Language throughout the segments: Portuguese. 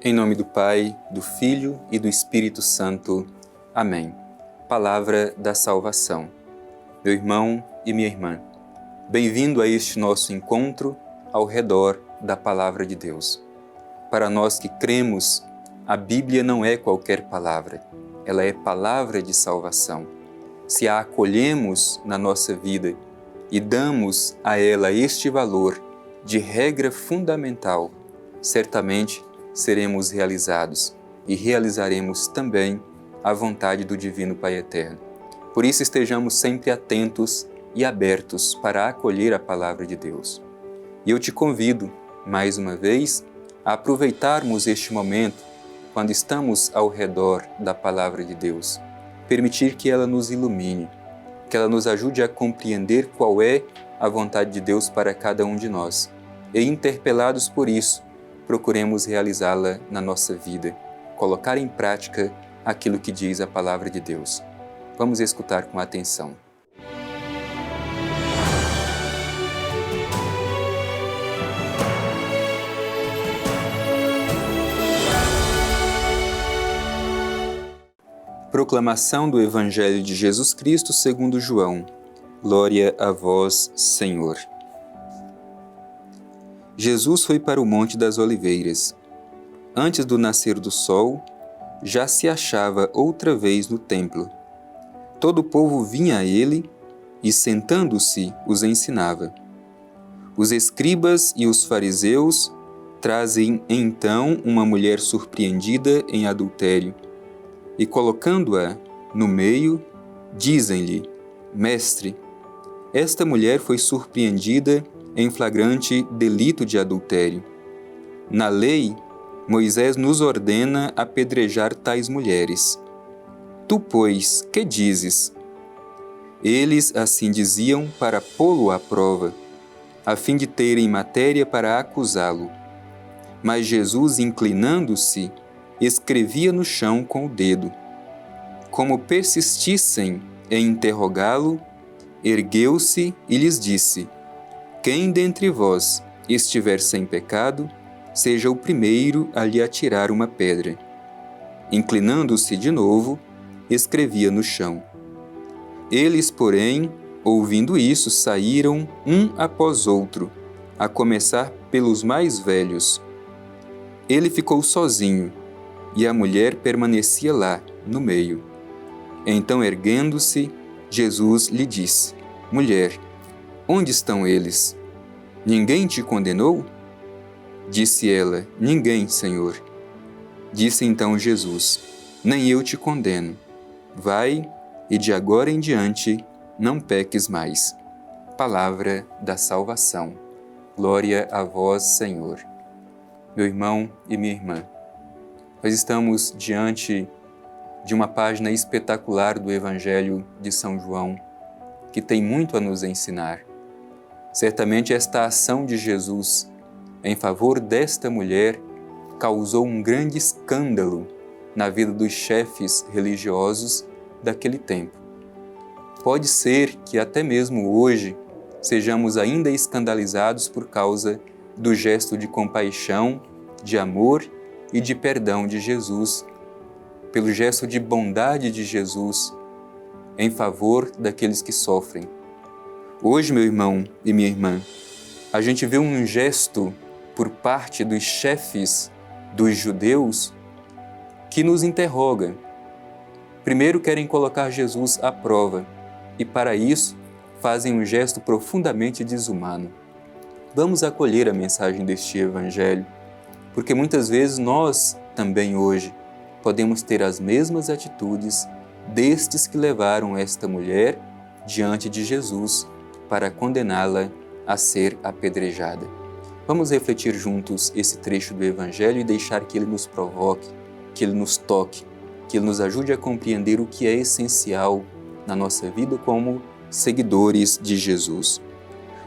Em nome do Pai, do Filho e do Espírito Santo. Amém. Palavra da salvação. Meu irmão e minha irmã, bem-vindo a este nosso encontro ao redor da Palavra de Deus. Para nós que cremos, a Bíblia não é qualquer palavra, ela é palavra de salvação. Se a acolhemos na nossa vida e damos a ela este valor de regra fundamental, certamente seremos realizados e realizaremos também a vontade do Divino Pai Eterno. Por isso estejamos sempre atentos e abertos para acolher a Palavra de Deus. E eu te convido, mais uma vez, a aproveitarmos este momento, quando estamos ao redor da Palavra de Deus, permitir que ela nos ilumine, que ela nos ajude a compreender qual é a vontade de Deus para cada um de nós. E interpelados por isso, procuremos realizá-la na nossa vida, colocar em prática aquilo que diz a Palavra de Deus. Vamos escutar com atenção. Proclamação do Evangelho de Jesus Cristo segundo João. Glória a vós, Senhor. Jesus foi para o Monte das Oliveiras. Antes do nascer do sol, já se achava outra vez no templo. Todo o povo vinha a ele e, sentando-se, os ensinava. Os escribas e os fariseus trazem então uma mulher surpreendida em adultério e, colocando-a no meio, dizem-lhe: Mestre, esta mulher foi surpreendida em flagrante delito de adultério. Na lei, Moisés nos ordena apedrejar tais mulheres. Tu, pois, que dizes? Eles assim diziam para pô-lo à prova, a fim de terem matéria para acusá-lo. Mas Jesus, inclinando-se, escrevia no chão com o dedo. Como persistissem em interrogá-lo, ergueu-se e lhes disse: Quem dentre vós estiver sem pecado, seja o primeiro a lhe atirar uma pedra. Inclinando-se de novo, escrevia no chão. Eles, porém, ouvindo isso, saíram um após outro, a começar pelos mais velhos. Ele ficou sozinho, e a mulher permanecia lá, no meio. Então, erguendo-se, Jesus lhe disse: Mulher, onde estão eles? Ninguém te condenou? Disse ela: Ninguém, Senhor. Disse então Jesus: Nem eu te condeno. Vai, e de agora em diante não peques mais. Palavra da salvação. Glória a vós, Senhor. Meu irmão e minha irmã, nós estamos diante de uma página espetacular do Evangelho de São João, que tem muito a nos ensinar. Certamente esta ação de Jesus em favor desta mulher causou um grande escândalo na vida dos chefes religiosos daquele tempo. Pode ser que até mesmo hoje sejamos ainda escandalizados por causa do gesto de compaixão, de amor e de perdão de Jesus, pelo gesto de bondade de Jesus em favor daqueles que sofrem. Hoje, meu irmão e minha irmã, a gente vê um gesto por parte dos chefes dos judeus que nos interroga. Primeiro querem colocar Jesus à prova e, para isso, fazem um gesto profundamente desumano. Vamos acolher a mensagem deste Evangelho, porque muitas vezes nós, também hoje, podemos ter as mesmas atitudes destes que levaram esta mulher diante de Jesus para condená-la a ser apedrejada. Vamos refletir juntos esse trecho do Evangelho e deixar que ele nos provoque, que ele nos toque, que ele nos ajude a compreender o que é essencial na nossa vida como seguidores de Jesus.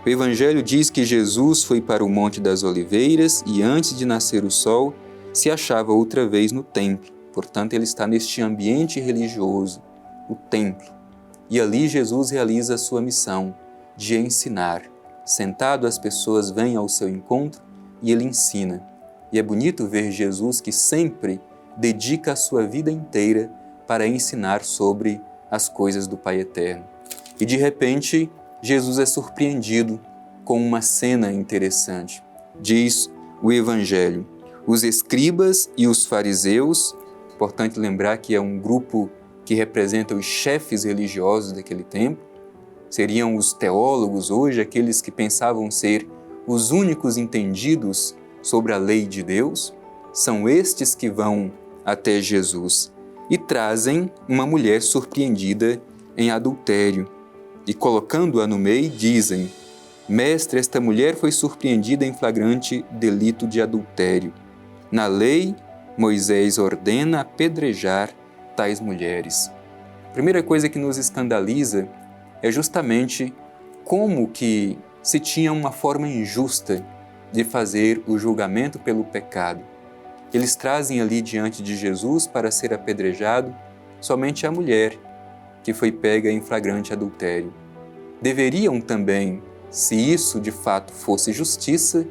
O Evangelho diz que Jesus foi para o Monte das Oliveiras e antes de nascer o sol, se achava outra vez no templo. Portanto, ele está neste ambiente religioso, o templo. E ali Jesus realiza a sua missão de ensinar. Sentado, as pessoas vêm ao seu encontro e ele ensina. E é bonito ver Jesus que sempre dedica a sua vida inteira para ensinar sobre as coisas do Pai Eterno. E de repente, Jesus é surpreendido com uma cena interessante. Diz o Evangelho: os escribas e os fariseus, importante lembrar que é um grupo que representa os chefes religiosos daquele tempo, seriam os teólogos hoje, aqueles que pensavam ser os únicos entendidos sobre a lei de Deus, são estes que vão até Jesus e trazem uma mulher surpreendida em adultério. E colocando-a no meio, dizem: Mestre, esta mulher foi surpreendida em flagrante delito de adultério. Na lei, Moisés ordena apedrejar tais mulheres. A primeira coisa que nos escandaliza é justamente como que se tinha uma forma injusta de fazer o julgamento pelo pecado. Eles trazem ali diante de Jesus para ser apedrejado somente a mulher que foi pega em flagrante adultério. Deveriam também, se isso de fato fosse justiça,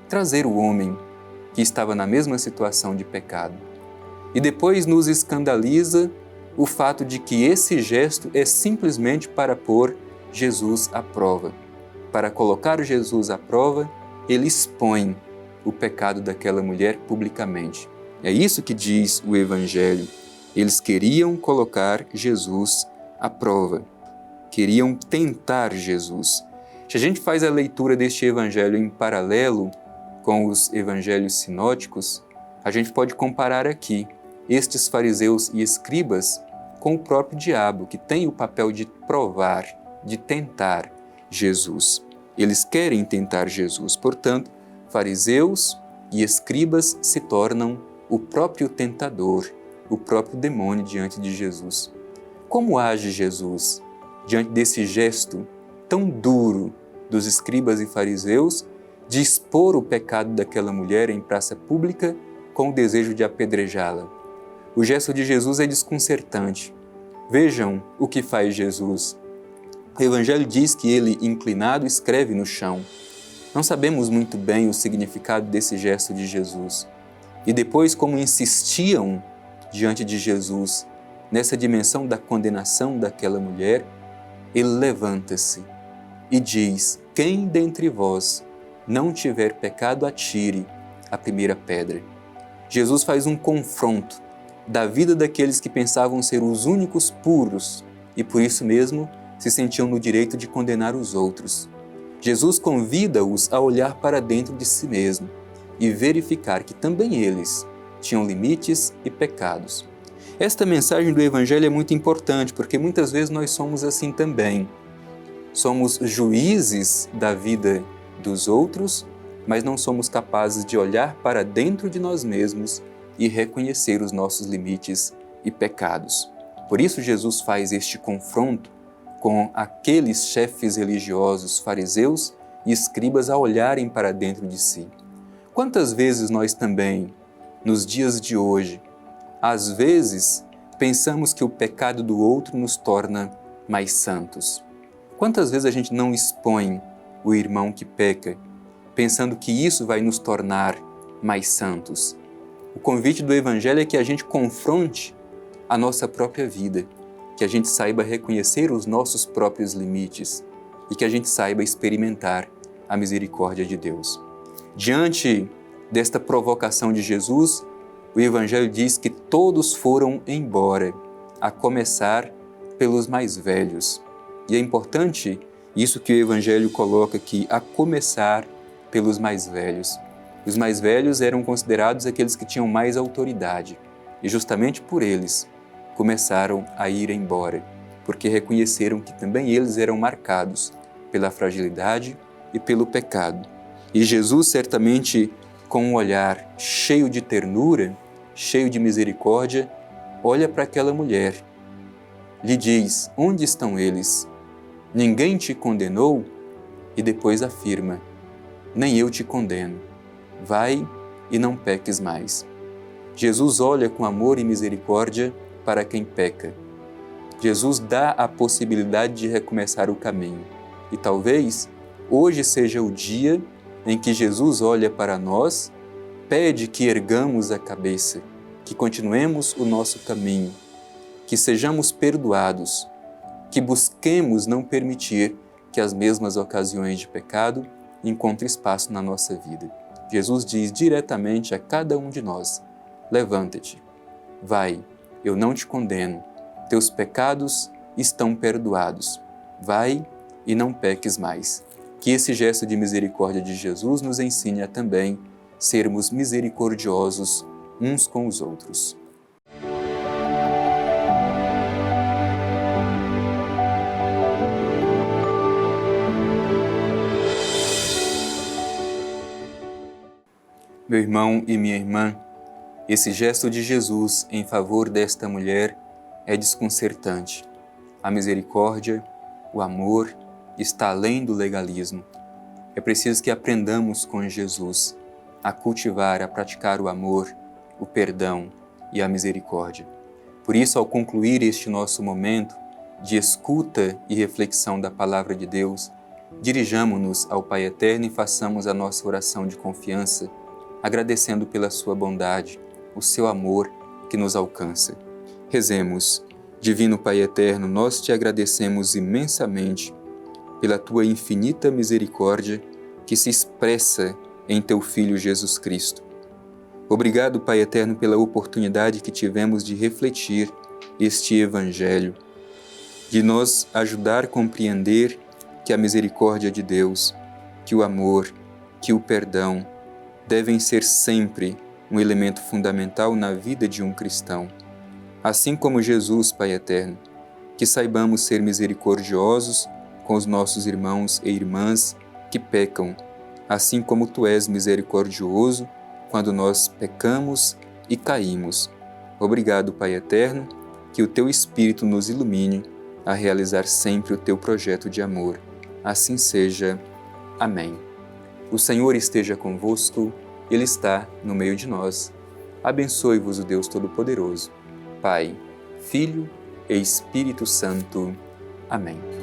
trazer o homem que estava na mesma situação de pecado. E depois nos escandaliza o fato de que esse gesto é simplesmente para pôr Jesus à prova. Para colocar Jesus à prova, ele expõe o pecado daquela mulher publicamente. É isso que diz o Evangelho. Eles queriam colocar Jesus à prova. Queriam tentar Jesus. Se a gente faz a leitura deste Evangelho em paralelo com os Evangelhos sinóticos, a gente pode comparar aqui estes fariseus e escribas com o próprio diabo, que tem o papel de provar, de tentar Jesus. Eles querem tentar Jesus, portanto, fariseus e escribas se tornam o próprio tentador, o próprio demônio diante de Jesus. Como age Jesus diante desse gesto tão duro dos escribas e fariseus de expor o pecado daquela mulher em praça pública com o desejo de apedrejá-la? O gesto de Jesus é desconcertante. Vejam o que faz Jesus. O Evangelho diz que ele, inclinado, escreve no chão. Não sabemos muito bem o significado desse gesto de Jesus. E depois, como insistiam diante de Jesus nessa dimensão da condenação daquela mulher, ele levanta-se e diz: quem dentre vós não tiver pecado, atire a primeira pedra. Jesus faz um confronto da vida daqueles que pensavam ser os únicos puros e por isso mesmo se sentiam no direito de condenar os outros. Jesus convida-os a olhar para dentro de si mesmo e verificar que também eles tinham limites e pecados. Esta mensagem do Evangelho é muito importante porque muitas vezes nós somos assim também. Somos juízes da vida dos outros, mas não somos capazes de olhar para dentro de nós mesmos e reconhecer os nossos limites e pecados. Por isso Jesus faz este confronto com aqueles chefes religiosos, fariseus e escribas a olharem para dentro de si. Quantas vezes nós também, nos dias de hoje, às vezes pensamos que o pecado do outro nos torna mais santos? Quantas vezes a gente não expõe o irmão que peca, pensando que isso vai nos tornar mais santos? O convite do Evangelho é que a gente confronte a nossa própria vida, que a gente saiba reconhecer os nossos próprios limites e que a gente saiba experimentar a misericórdia de Deus. Diante desta provocação de Jesus, o Evangelho diz que todos foram embora, a começar pelos mais velhos. E é importante isso que o Evangelho coloca aqui, a começar pelos mais velhos. Os mais velhos eram considerados aqueles que tinham mais autoridade e justamente por eles começaram a ir embora, porque reconheceram que também eles eram marcados pela fragilidade e pelo pecado. E Jesus, certamente, com um olhar cheio de ternura, cheio de misericórdia, olha para aquela mulher, lhe diz: onde estão eles? Ninguém te condenou? E depois afirma: nem eu te condeno. Vai e não peques mais. Jesus olha com amor e misericórdia para quem peca. Jesus dá a possibilidade de recomeçar o caminho. E talvez hoje seja o dia em que Jesus olha para nós, pede que ergamos a cabeça, que continuemos o nosso caminho, que sejamos perdoados, que busquemos não permitir que as mesmas ocasiões de pecado encontrem espaço na nossa vida. Jesus diz diretamente a cada um de nós: levanta-te, vai, eu não te condeno, teus pecados estão perdoados, vai e não peques mais. Que esse gesto de misericórdia de Jesus nos ensine a também sermos misericordiosos uns com os outros. Meu irmão e minha irmã, esse gesto de Jesus em favor desta mulher é desconcertante. A misericórdia, o amor, está além do legalismo. É preciso que aprendamos com Jesus a cultivar, a praticar o amor, o perdão e a misericórdia. Por isso, ao concluir este nosso momento de escuta e reflexão da Palavra de Deus, dirijamo-nos ao Pai Eterno e façamos a nossa oração de confiança, agradecendo pela sua bondade, o seu amor que nos alcança. Rezemos. Divino Pai Eterno, nós te agradecemos imensamente pela tua infinita misericórdia que se expressa em teu Filho Jesus Cristo. Obrigado, Pai Eterno, pela oportunidade que tivemos de refletir este Evangelho, de nos ajudar a compreender que a misericórdia de Deus, que o amor, que o perdão devem ser sempre um elemento fundamental na vida de um cristão. Assim como Jesus, Pai Eterno, que saibamos ser misericordiosos com os nossos irmãos e irmãs que pecam, assim como Tu és misericordioso quando nós pecamos e caímos. Obrigado, Pai Eterno, que o Teu Espírito nos ilumine a realizar sempre o Teu projeto de amor. Assim seja. Amém. O Senhor esteja convosco, Ele está no meio de nós. Abençoe-vos o Deus Todo-Poderoso, Pai, Filho e Espírito Santo. Amém.